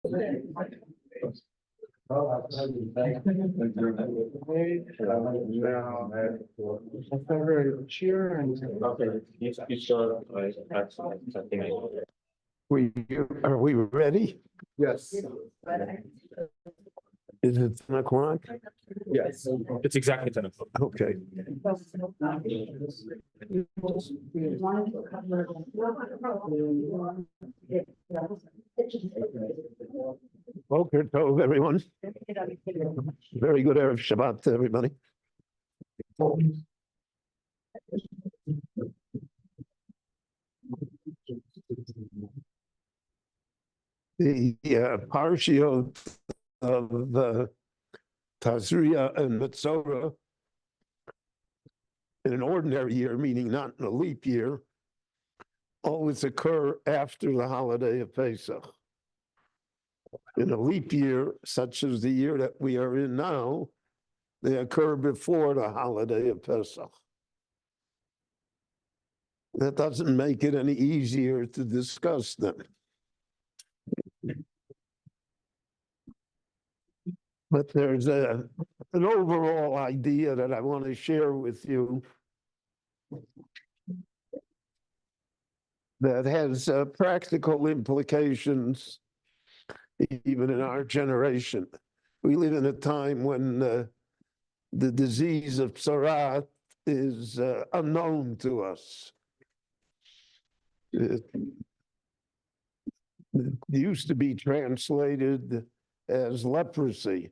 Are we ready? Yes. Is it 10 o'clock? Yes. It's exactly 10 o'clock. Okay. Boker Tov, everyone. Very good Erev Shabbat to everybody. The Parsha of Tazria and Metzora in an ordinary year, meaning not in a leap year, always occur after the holiday of Pesach. In a leap year, such as the year that we are in now, they occur before the holiday of Pesach. That doesn't make it any easier to discuss them. But there's an overall idea that I want to share with you that has practical implications even in our generation. We live in a time when the disease of Sarat is unknown to us. It used to be translated as leprosy,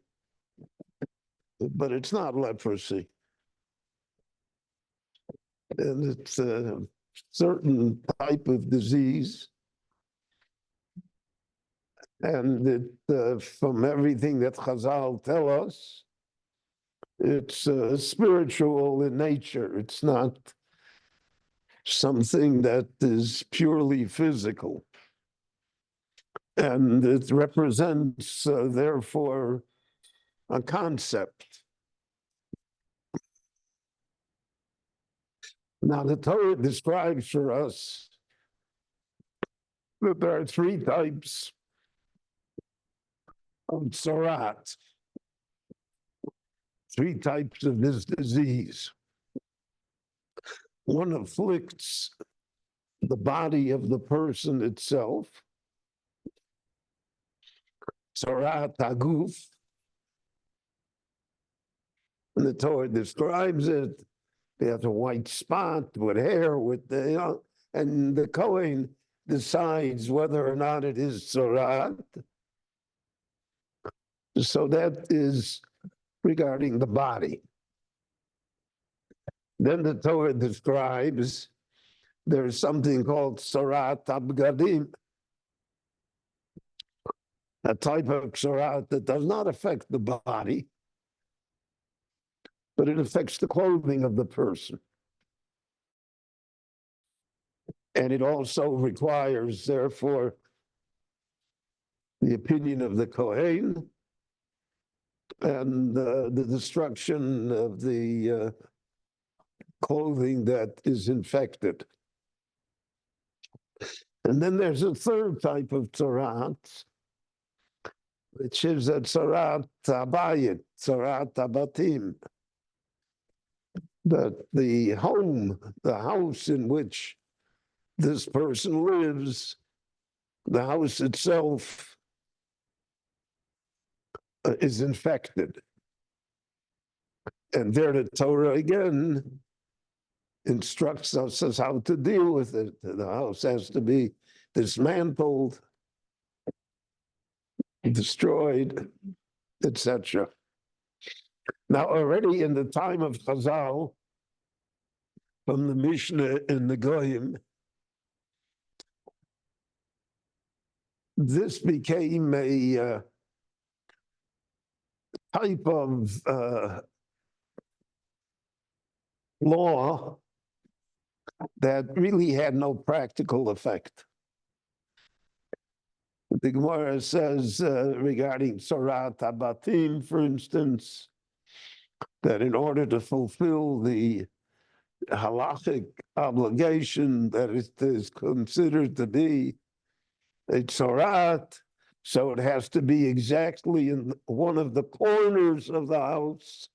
but it's not leprosy. And it's a certain type of disease. And it, from everything that Chazal tell us, it's spiritual in nature. It's not something that is purely physical. And it represents, therefore, a concept. Now, the Torah describes for us that there are three types of Sarat, three types of this disease. One afflicts the body of the person itself, Sarat Haguf, and the Torah describes it. They have a white spot with hair, with the, and the Kohen decides whether or not it is Sarat. So that is regarding the body. Then the Torah describes there's something called Sarat Abgadim, a type of Sarat that does not affect the body, but it affects the clothing of the person. And it also requires, therefore, the opinion of the Kohen and the destruction of the clothing that is infected. And then there's a third type of Sarat, which is a Sarat Abayit, Sarat Abatim. That the home, the house in which this person lives, the house itself is infected. And there the Torah again instructs us as how to deal with it. The house has to be dismantled, destroyed, etc. Now, already in the time of Chazal, from the Mishnah in the Goyim, this became a type of law that really had no practical effect. The Gemara says regarding Sarat Abatim, for instance, that in order to fulfill the halachic obligation that it is considered to be a Sarat, So it has to be exactly in one of the corners of the house.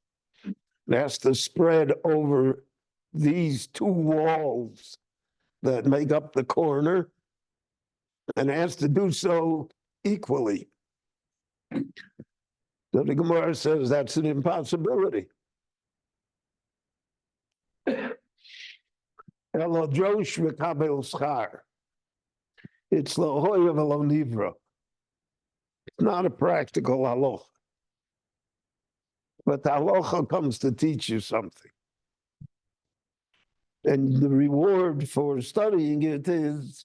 It has to spread over these two walls that make up the corner, and has to do so equally. So the Gemara says that's an impossibility. Elo Josh v'kabel schar. It's lohoya v'lo nivra. It's not a practical halacha. But the halacha comes to teach you something. And the reward for studying it is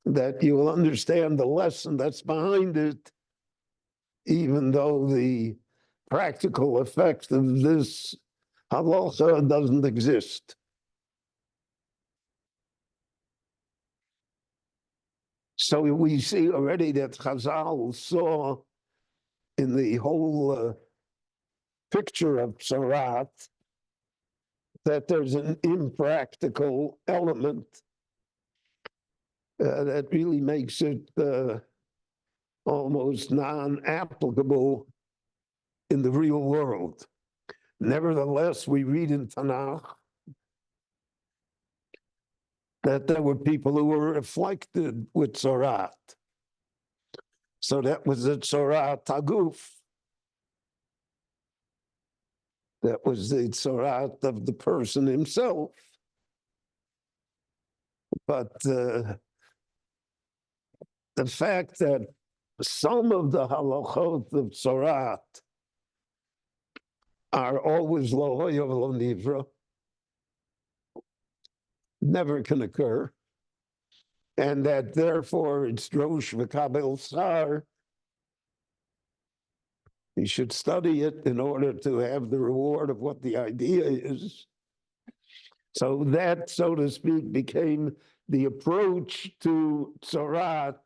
that you will understand the lesson that's behind it, even though the practical effect of this halacha doesn't exist. So we see already that Chazal saw in the whole picture of Sarat that there's an impractical element that really makes it almost non-applicable in the real world. Nevertheless, we read in Tanakh that there were people who were afflicted with Sarat. So that was the Sarat Taguf. That was the Sarat of the person himself. But the fact that some of the halachot of Sarat are always lo hoya v'lo nivra never can occur, and that therefore it's drosh v'kabel sar. You should study it in order to have the reward of what the idea is. So that, so to speak, became the approach to Sarat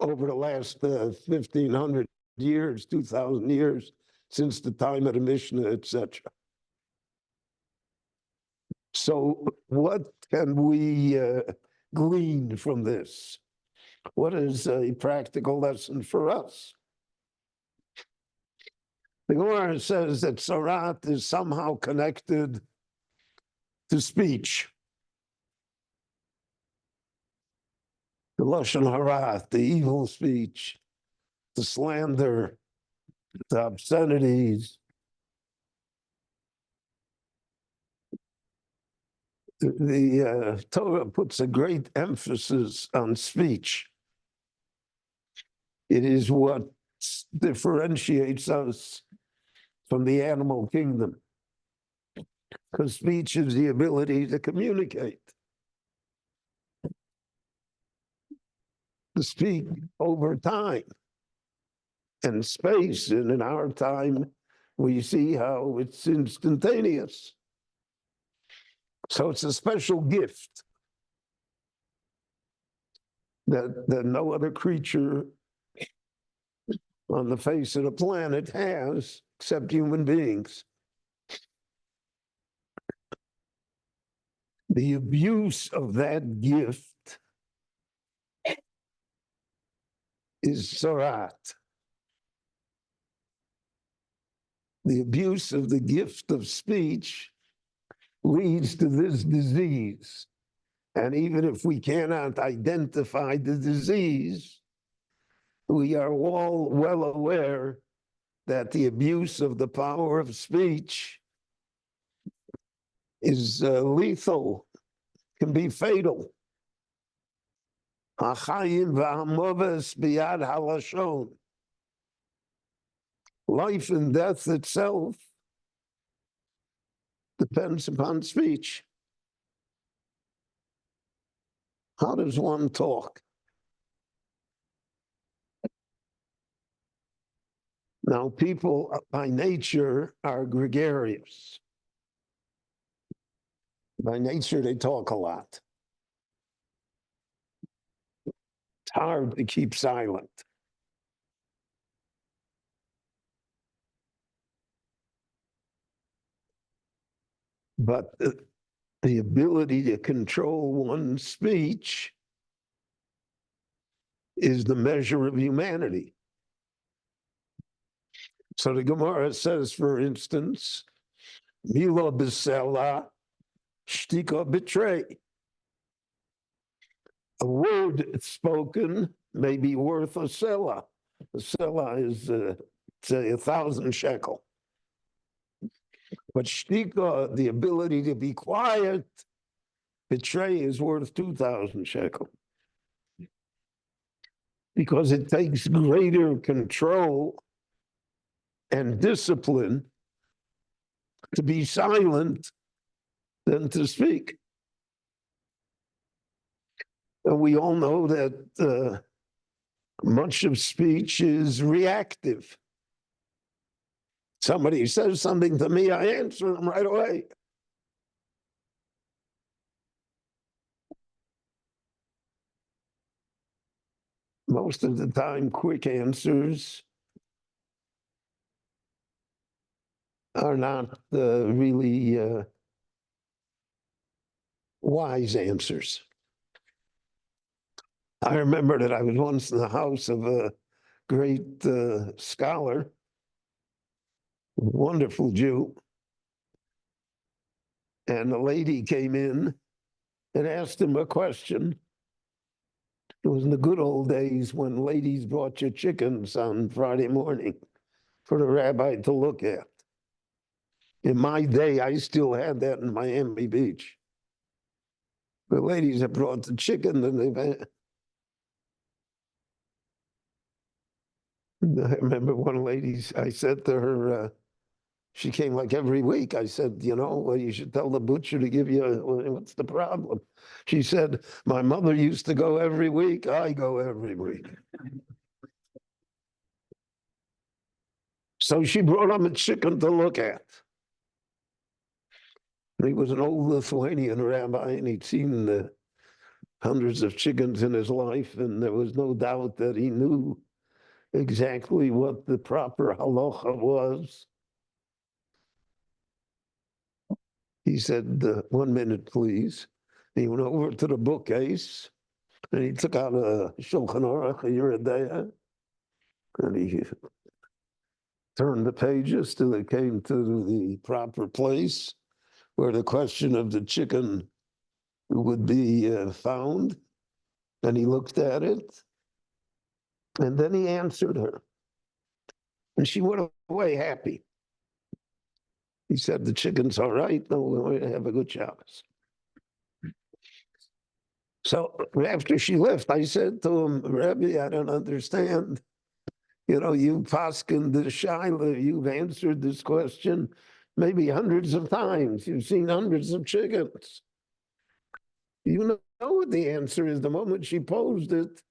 over the last 1,500 years, 2,000 years, since the time of the Mishnah, etc. So what can we glean from this? What is a practical lesson for us? The Gemara says that Sarat is somehow connected to speech. The Lashon Hara, the evil speech, the slander, the obscenities. The Torah puts a great emphasis on speech. It is what differentiates us from the animal kingdom, because speech is the ability to communicate, to speak over time and space. And in our time, we see how it's instantaneous. So it's a special gift that no other creature on the face of the planet has, except human beings. The abuse of that gift is Sarat. The abuse of the gift of speech leads to this disease. And even if we cannot identify the disease, we are all well aware that the abuse of the power of speech is lethal, can be fatal. Hachayim v'hamoves biyad halashon. Life and death itself depends upon speech. How does one talk? Now, people by nature are gregarious. By nature, they talk a lot. It's hard to keep silent. But the ability to control one's speech is the measure of humanity. So the Gemara says, for instance, Mila b'sela, shtika betray. A word spoken may be worth a selah. A selah is, say, 1,000 shekel. But shtika, the ability to be quiet, betray is worth 2,000 shekel. Because it takes greater control and discipline to be silent than to speak. And we all know that much of speech is reactive. Somebody says something to me, I answer them right away. Most of the time, quick answers are not really wise answers. I remember that I was once in the house of a great scholar, wonderful Jew, and a lady came in and asked him a question. It was in the good old days when ladies brought you chickens on Friday morning for the rabbi to look at. In my day, I still had that in Miami Beach. The ladies have brought the chicken and I remember one lady, I said to her, she came like every week. I said, well, you should tell the butcher to give you, what's the problem? She said, my mother used to go every week. I go every week. So she brought him a chicken to look at. He was an old Lithuanian rabbi, and he'd seen the hundreds of chickens in his life, and there was no doubt that he knew exactly what the proper halacha was. He said, 1 minute, please. He went over to the bookcase, and he took out a Shulchan Aruch, a Yeridea, and he turned the pages till it came to the proper place where the question of the chicken would be found. And he looked at it, and then he answered her. And she went away happy. He said, the chicken's all right. No, we're going to have a good Shabbos. So after she left, I said to him, Rabbi, I don't understand. You paskin the shaila, you've answered this question maybe hundreds of times. You've seen hundreds of chickens. You know what the answer is. The moment she posed it,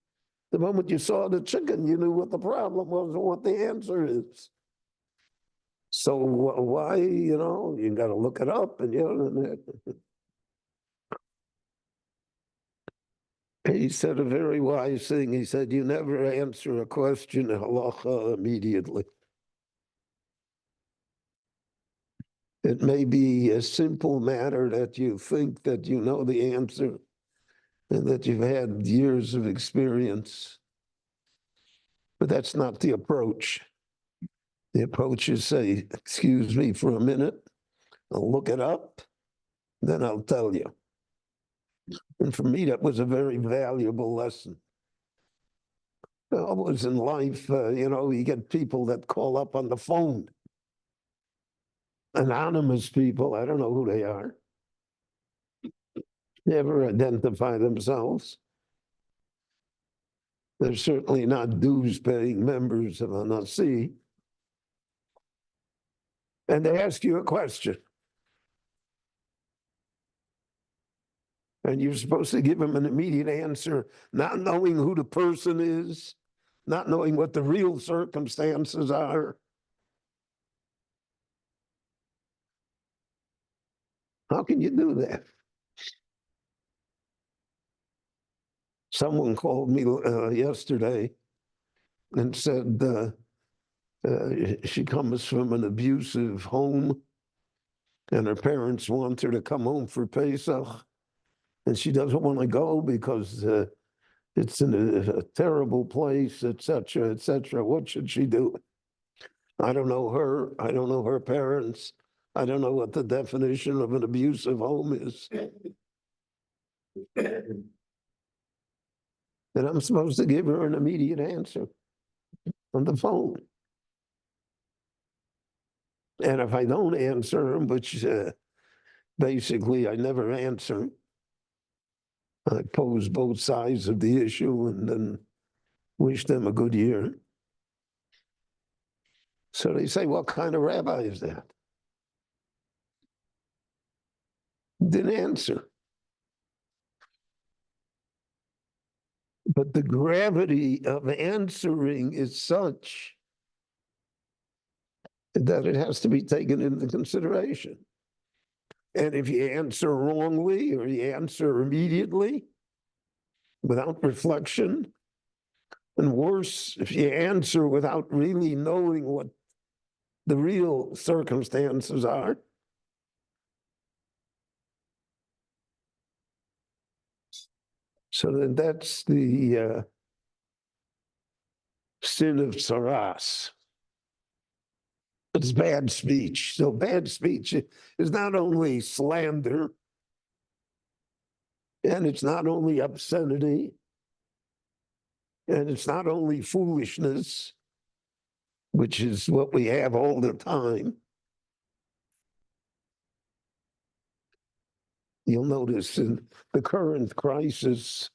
the moment you saw the chicken, you knew what the problem was and what the answer is. So why, you got to look it up and He said a very wise thing. He said, you never answer a question in halacha immediately. It may be a simple matter that you think that you know the answer and that you've had years of experience, but that's not the approach. The approach is say, excuse me for a minute, I'll look it up, then I'll tell you. And for me, that was a very valuable lesson. Always in life, you get people that call up on the phone. Anonymous people, I don't know who they are. Never identify themselves. They're certainly not dues-paying members of a Nasi. And they ask you a question. And you're supposed to give them an immediate answer, not knowing who the person is, not knowing what the real circumstances are. How can you do that? Someone called me yesterday and said she comes from an abusive home and her parents want her to come home for Pesach and she doesn't want to go because It's in a terrible place, etc., etc. What should she do? I don't know her. I don't know her parents. I don't know what the definition of an abusive home is. And I'm supposed to give her an immediate answer on the phone. And if I don't answer, which basically I never answer, I pose both sides of the issue and then wish them a good year. So they say, what kind of rabbi is that? Didn't answer. But the gravity of answering is such that it has to be taken into consideration. And if you answer wrongly or you answer immediately without reflection, and worse, if you answer without really knowing what the real circumstances are, so then that's the sin of Sarat. It's bad speech. So bad speech is not only slander, and it's not only obscenity, and it's not only foolishness, which is what we have all the time. You'll notice in the current crisis,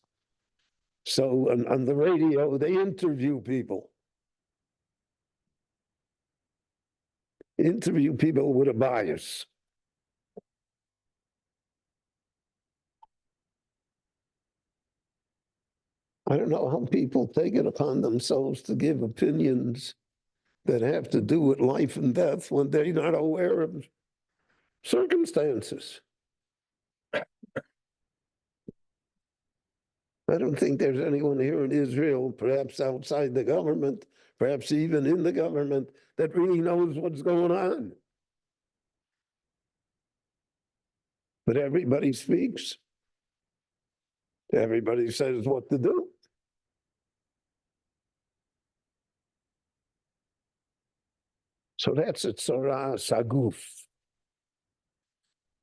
so on the radio, they interview people. Interview people with a bias. I don't know how people take it upon themselves to give opinions that have to do with life and death when they're not aware of circumstances. I don't think there's anyone here in Israel, perhaps outside the government, perhaps even in the government, that really knows what's going on. But everybody speaks. Everybody says what to do. So that's a tzaras haguf.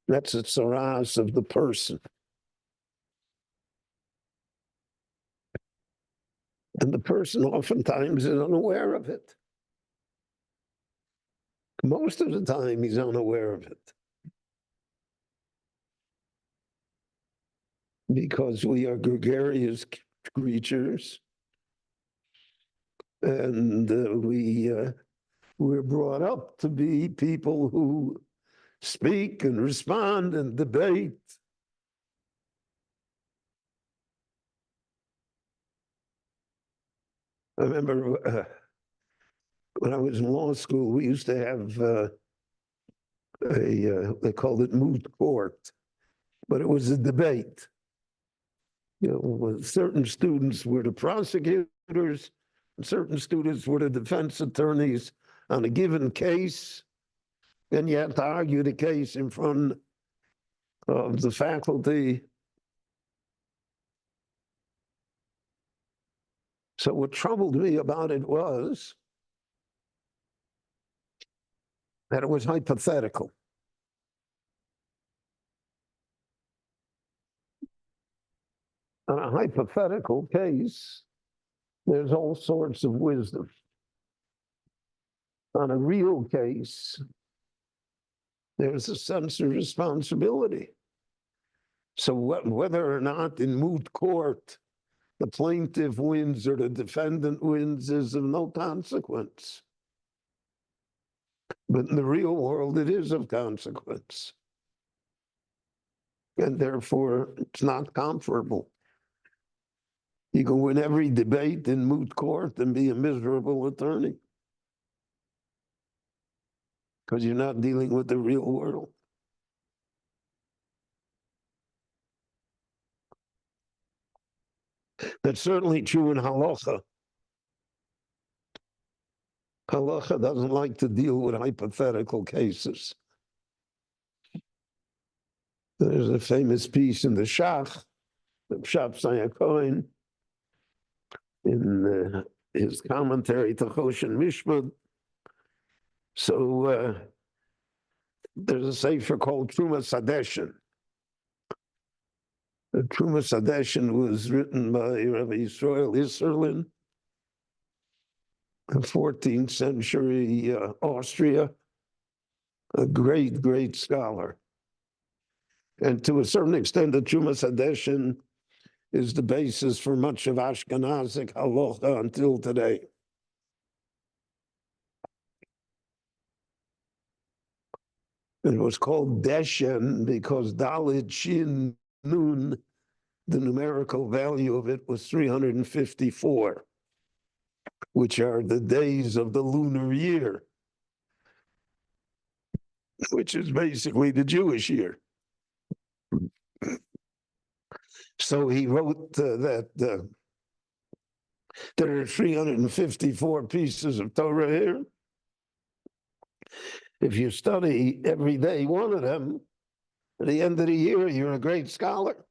That's a tzaras of the person. And the person oftentimes is unaware of it. Most of the time, he's unaware of it. Because we are gregarious creatures. And we're brought up to be people who speak and respond and debate. I remember when I was in law school, we used to have they called it moot court, but it was a debate. You know, certain students were the prosecutors, and certain students were the defense attorneys on a given case, and you had to argue the case in front of the faculty. So what troubled me about it was that it was hypothetical. On a hypothetical case, there's all sorts of wisdom. On a real case, there's a sense of responsibility. So whether or not in moot court the plaintiff wins or the defendant wins is of no consequence. But in the real world, it is of consequence. And therefore, it's not comparable. You can win every debate in moot court and be a miserable attorney because you're not dealing with the real world. That's certainly true in halacha. Halacha doesn't like to deal with hypothetical cases. There's a famous piece in the Shach, the Shach Sayakoin, in his commentary to Choshen Mishpat. So there's a sefer called Trumas Hadeshen. The Trumas Hadeshen was written by Rabbi Yisrael Isserlin in 14th century Austria, a great, great scholar. And to a certain extent, the Trumas Hadeshen is the basis for much of Ashkenazic halacha until today. It was called Deshen because Dalit Shin Nun, the numerical value of it was 354, which are the days of the lunar year, which is basically the Jewish year. So he wrote that there are 354 pieces of Torah here. If you study every day one of them, at the end of the year, you're a great scholar.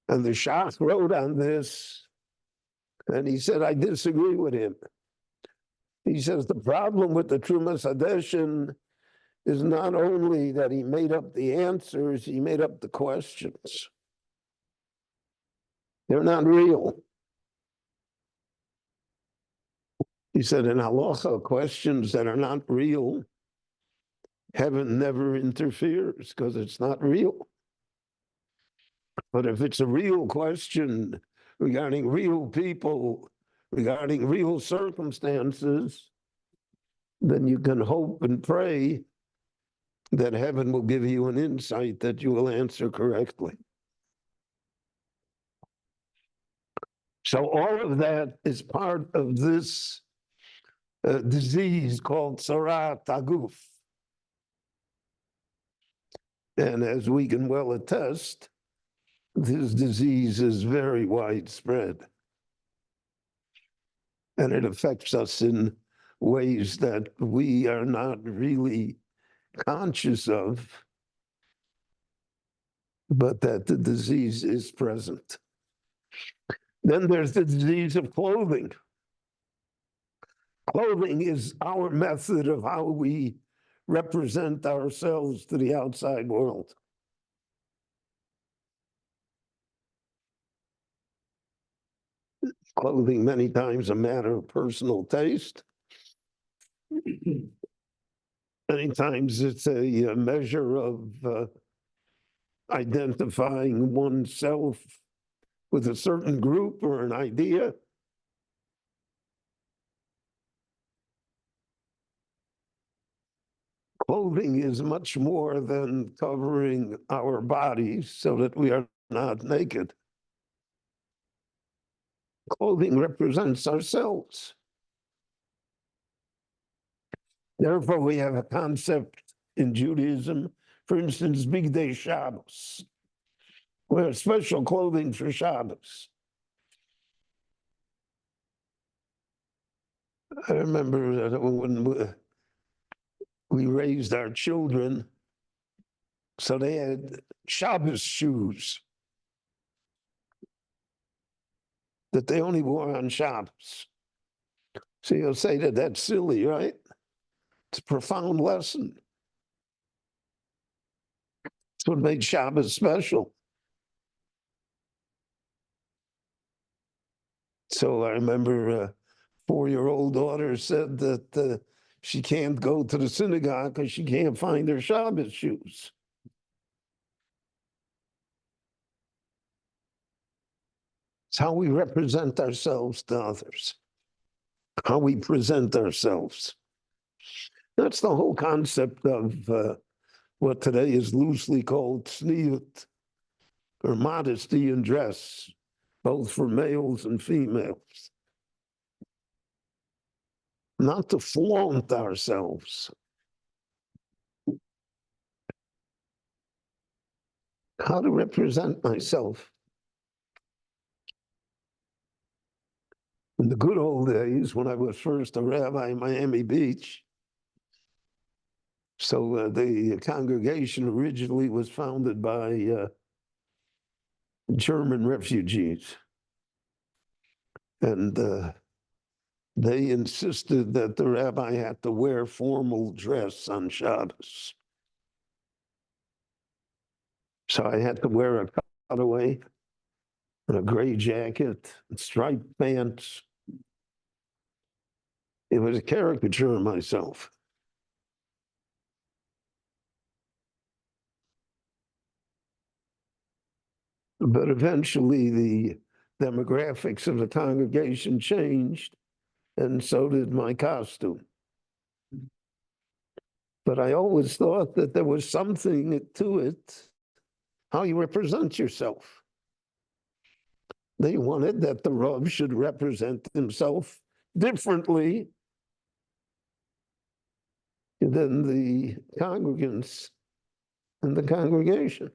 And the Shach wrote on this, and he said, I disagree with him. He says the problem with the Trumas Hadeshen is not only that he made up the answers, he made up the questions. They're not real. He said in halacha, questions that are not real, heaven never interferes because it's not real. But if it's a real question regarding real people, regarding real circumstances, then you can hope and pray that heaven will give you an insight that you will answer correctly. So all of that is part of this disease called Sarat Aguf. And as we can well attest, this disease is very widespread. And it affects us in ways that we are not really conscious of, but that the disease is present. Then there's the disease of clothing. Clothing is our method of how we represent ourselves to the outside world. Clothing many times a matter of personal taste. Many times it's a measure of identifying oneself with a certain group or an idea. Clothing is much more than covering our bodies so that we are not naked. Clothing represents ourselves. Therefore, we have a concept in Judaism, for instance, Bigdei Shabbos. We have special clothing for Shabbos. I remember that when we raised our children, so they had Shabbos shoes that they only wore on Shabbos. So you'll say that that's silly, right? It's a profound lesson. It's what made Shabbos special. So I remember a 4-year-old daughter said that she can't go to the synagogue because she can't find her Shabbos shoes. It's how we represent ourselves to others, how we present ourselves. That's the whole concept of what today is loosely called tzniut, or modesty in dress, both for males and females. Not to flaunt ourselves. How to represent myself. In the good old days, when I was first a rabbi in Miami Beach, so, the congregation originally was founded by German refugees. And they insisted that the rabbi had to wear formal dress on Shabbos. So I had to wear a cutaway and a gray jacket and striped pants. It was a caricature of myself. But eventually the demographics of the congregation changed, and so did my costume. But I always thought that there was something to it, how you represent yourself. They wanted that the Rav should represent himself differently than the congregants in the congregation.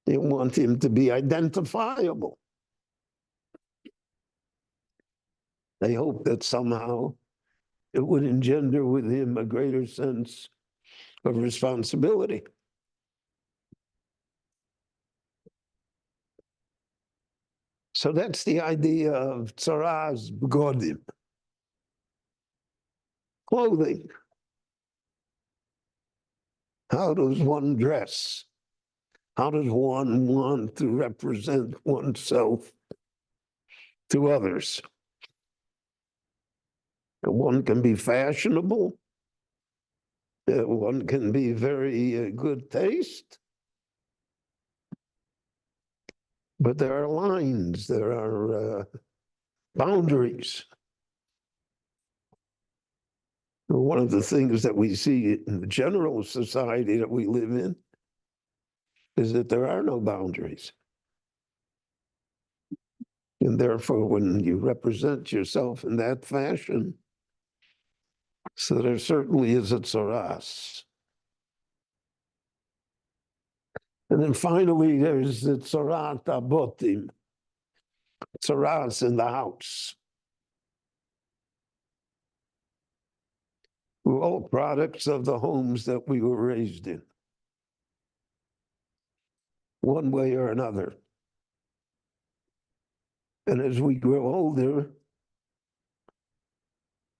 They want him to be identifiable. They hope that somehow it would engender with him a greater sense of responsibility. So that's the idea of tzaraz b'godim, clothing. How does one dress? How does one want to represent oneself to others? And one can be fashionable. One can be very good taste. But there are lines, there are boundaries. One of the things that we see in the general society that we live in is that there are no boundaries. And therefore, when you represent yourself in that fashion, so there certainly is a tzaras. And then finally, there's the Sarat abotim, tzaras in the house. We're all products of the homes that we were raised in, one way or another. And as we grow older,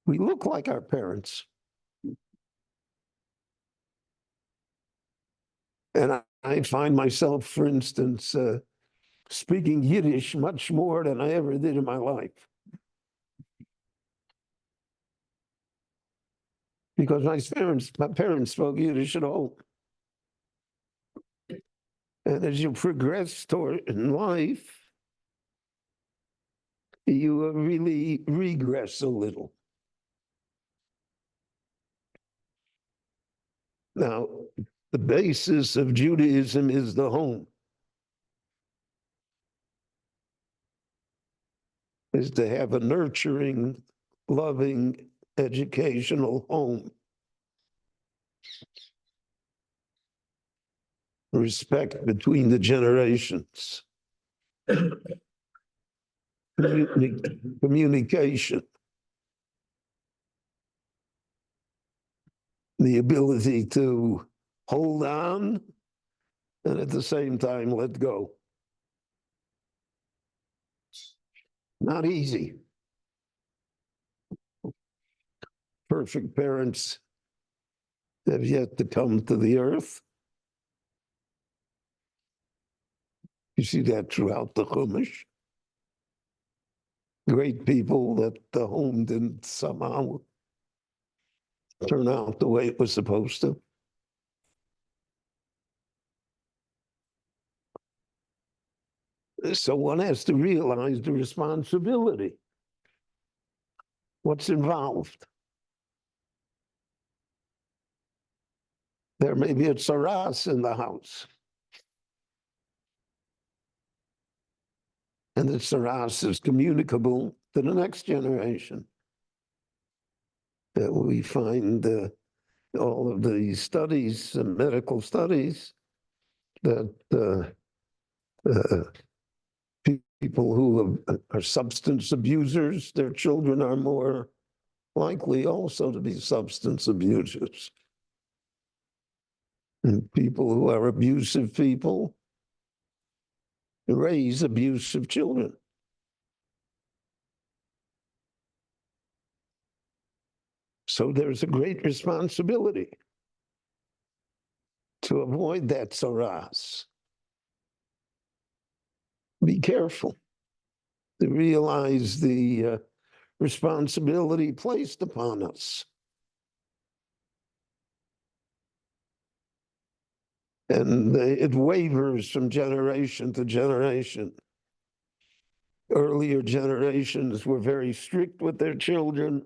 we look like our parents. And I find myself, for instance, speaking Yiddish much more than I ever did in my life. Because my parents spoke Yiddish at home. And as you progress in life, you really regress a little. Now, the basis of Judaism is the home, is to have a nurturing, loving, educational home. Respect between the generations. Communication. The ability to hold on and at the same time let go. Not easy. Perfect parents have yet to come to the earth. You see that throughout the Chumash. Great people that the home didn't somehow turn out the way it was supposed to. So one has to realize the responsibility. What's involved? There may be a tzaras in the house. And the tzaras is communicable to the next generation. We find all of the studies, medical studies, that people who are substance abusers, their children are more likely also to be substance abusers. And people who are abusive people, raise abusive children. So there's a great responsibility to avoid that saras. Be careful to realize the responsibility placed upon us. And it wavers from generation to generation. Earlier generations were very strict with their children.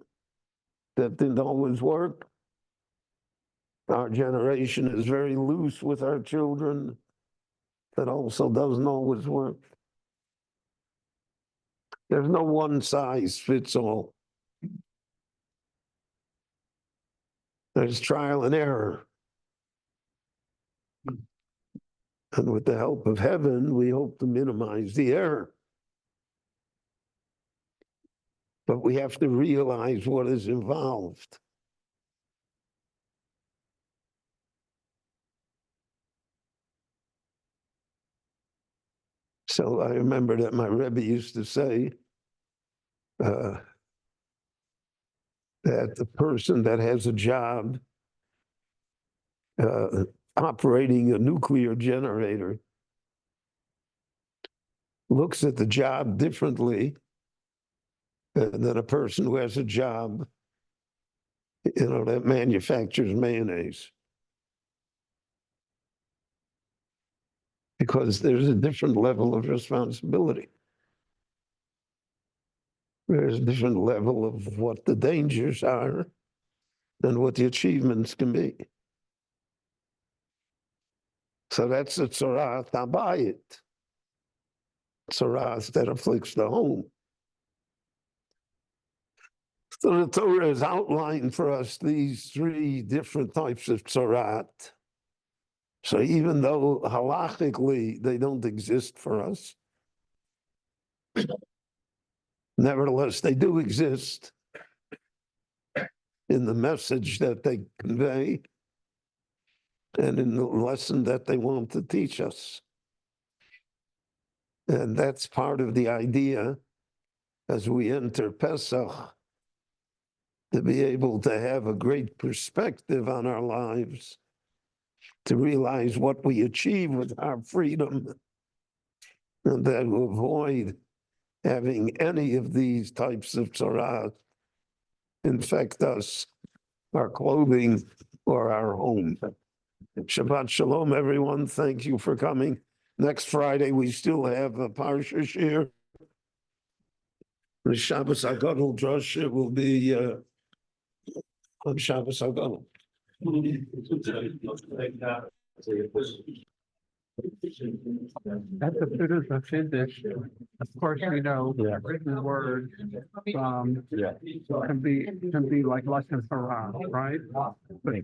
That didn't always work. Our generation is very loose with our children. That also doesn't always work. There's no one size fits all. There's trial and error. And with the help of heaven, we hope to minimize the error. But we have to realize what is involved. So I remember that my Rebbe used to say that the person that has a job operating a nuclear generator looks at the job differently than a person who has a job, that manufactures mayonnaise. Because there's a different level of responsibility. There's a different level of what the dangers are and what the achievements can be. So that's a Sarat Abayit. Sarat that afflicts the home. So the Torah has outlined for us these three different types of Sarat. So even though halachically they don't exist for us, nevertheless they do exist in the message that they convey and in the lesson that they want to teach us. And that's part of the idea as we enter Pesach, to be able to have a great perspective on our lives, to realize what we achieve with our freedom, and that will avoid having any of these types of tzara'at infect us, our clothing, or our home. Shabbat Shalom, everyone. Thank you for coming. Next Friday, we still have a Parsha Shiur. The Shabbos HaGadol drasha will be on Shabbos HaGadol. That's a bit of a finish. Of course, written word can be like less than Torah, right? But